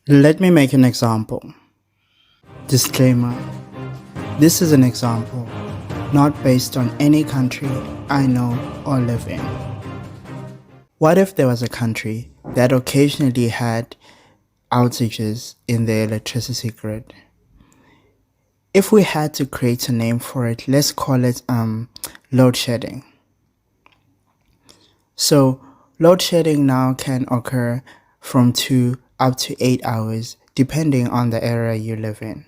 Let me make an example. Disclaimer. This is an example, not based on any country I know or live in. What if there was a country that occasionally had outages in their electricity grid? If we had to create a name for it, let's call it load shedding. So load shedding now can occur from 2 up to 8 hours depending on the area you live in.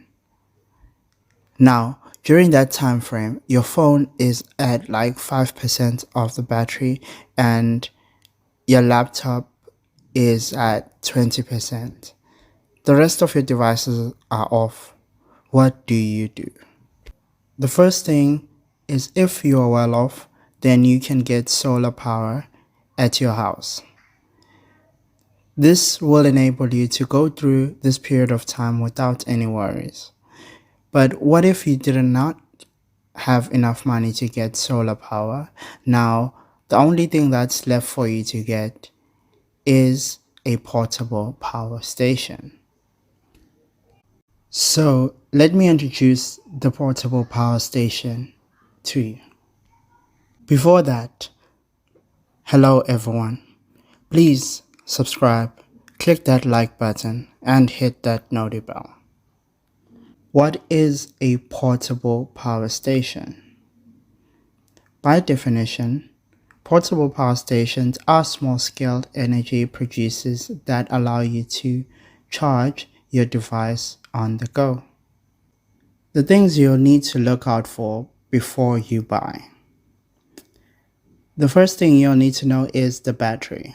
Now, during that time frame, your phone is at like 5% of the battery and your laptop is at 20%. The rest of your devices are off. What do you do? The first thing is, if you are well off, then you can get solar power at your house. This will enable you to go through this period of time without any worries. But what if you did not have enough money to get solar power? Now, the only thing that's left for you to get is a portable power station. So let me introduce the portable power station to you. Before that, hello everyone. Please subscribe, click that like button, and hit that noti bell. What is a portable power station? By definition, portable power stations are small-scale energy producers that allow you to charge your device on the go. The things you'll need to look out for before you buy. The first thing you'll need to know is the battery.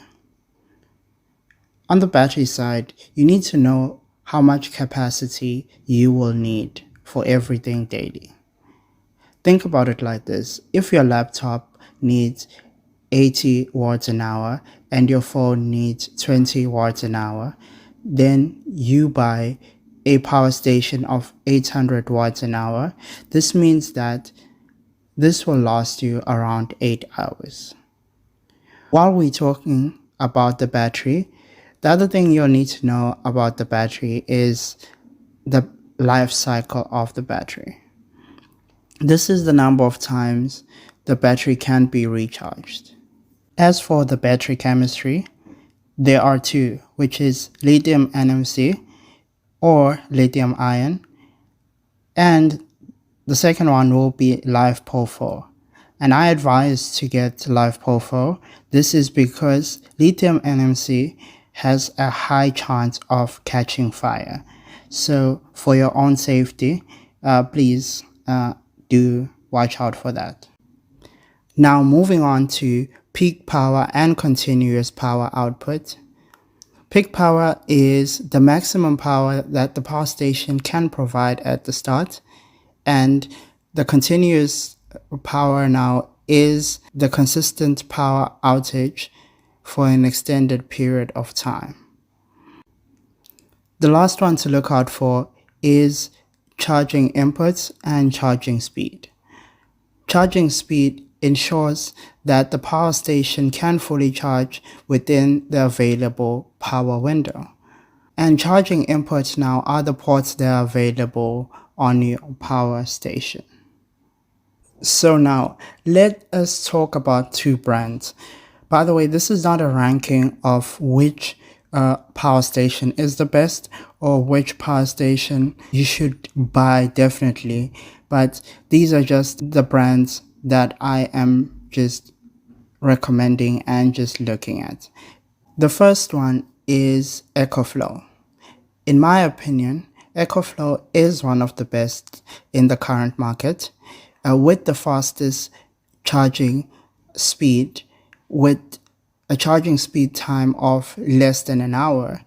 On the battery side, you need to know how much capacity you will need for everything daily. Think about it like this. If your laptop needs 80 watts an hour and your phone needs 20 watts an hour, then you buy a power station of 800 watts an hour. This means that this will last you around 8 hours. While we're talking about the battery, the other thing you'll need to know about the battery is the life cycle of the battery. This is the number of times the battery can be recharged. As for the battery chemistry, there are two, which is lithium NMC or lithium ion, and the second one will be LiFePO4. And I advise to get LiFePO4. This is because lithium NMC has a high chance of catching fire. So for your own safety, please do watch out for that. Now moving on to peak power and continuous power output. Peak power is the maximum power that the power station can provide at the start, and the continuous power now is the consistent power outage for an extended period of time. The last one to look out for is charging inputs and charging speed. Charging speed ensures that the power station can fully charge within the available power window. And charging inputs now are the ports that are available on your power station. So now let us talk about two brands. By the way, this is not a ranking of which power station is the best or which power station you should buy definitely, but these are just the brands that I am just recommending and just looking at. The first one is EcoFlow. In my opinion, EcoFlow is one of the best in the current market, with the fastest charging speed, with a charging speed time of less than an hour.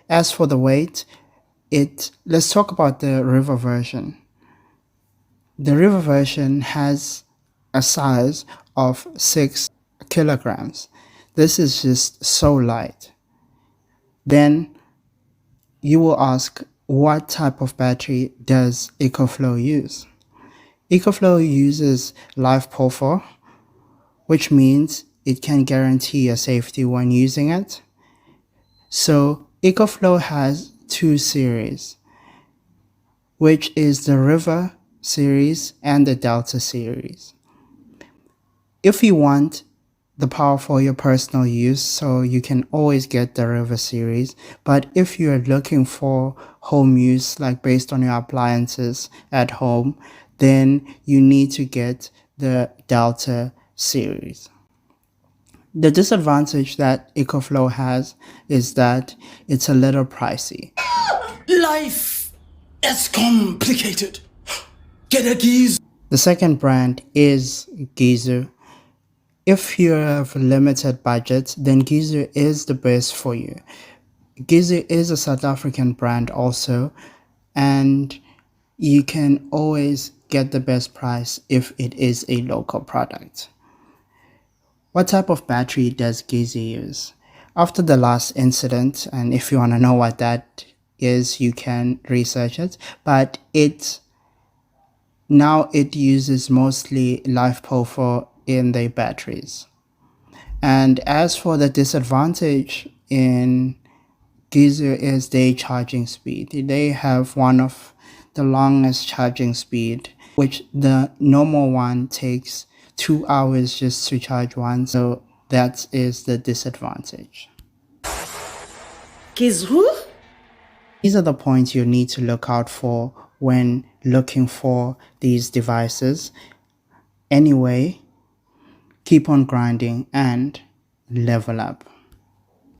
As for the weight, let's talk about the River version. The River version has a size of 6 kilograms. This is just so light. Then you will ask, what type of battery does EcoFlow use? EcoFlow uses LiFePO4, which means it can guarantee your safety when using it. So EcoFlow has two series, which is the River series and the Delta series. If you want the power for your personal use, so you can always get the River series, but if you're looking for home use, like based on your appliances at home, then you need to get the Delta series. The disadvantage that EcoFlow has is that it's a little pricey. Life is complicated. Get a Gizu. The second brand is Gizu. If you have a limited budget, then Gizu is the best for you. Gizu is a South African brand also, and you can always get the best price if it is a local product. What type of battery does Gizu use? After the last incident, and if you want to know what that is, you can research it, but it uses mostly LiFePO4 in their batteries. And as for the disadvantage in Gizu is their charging speed. They have one of the longest charging speed, which the normal one takes 2 hours just to charge one, so that is the disadvantage. Gizu? These are the points you need to look out for when looking for these devices. Anyway, keep on grinding and level up.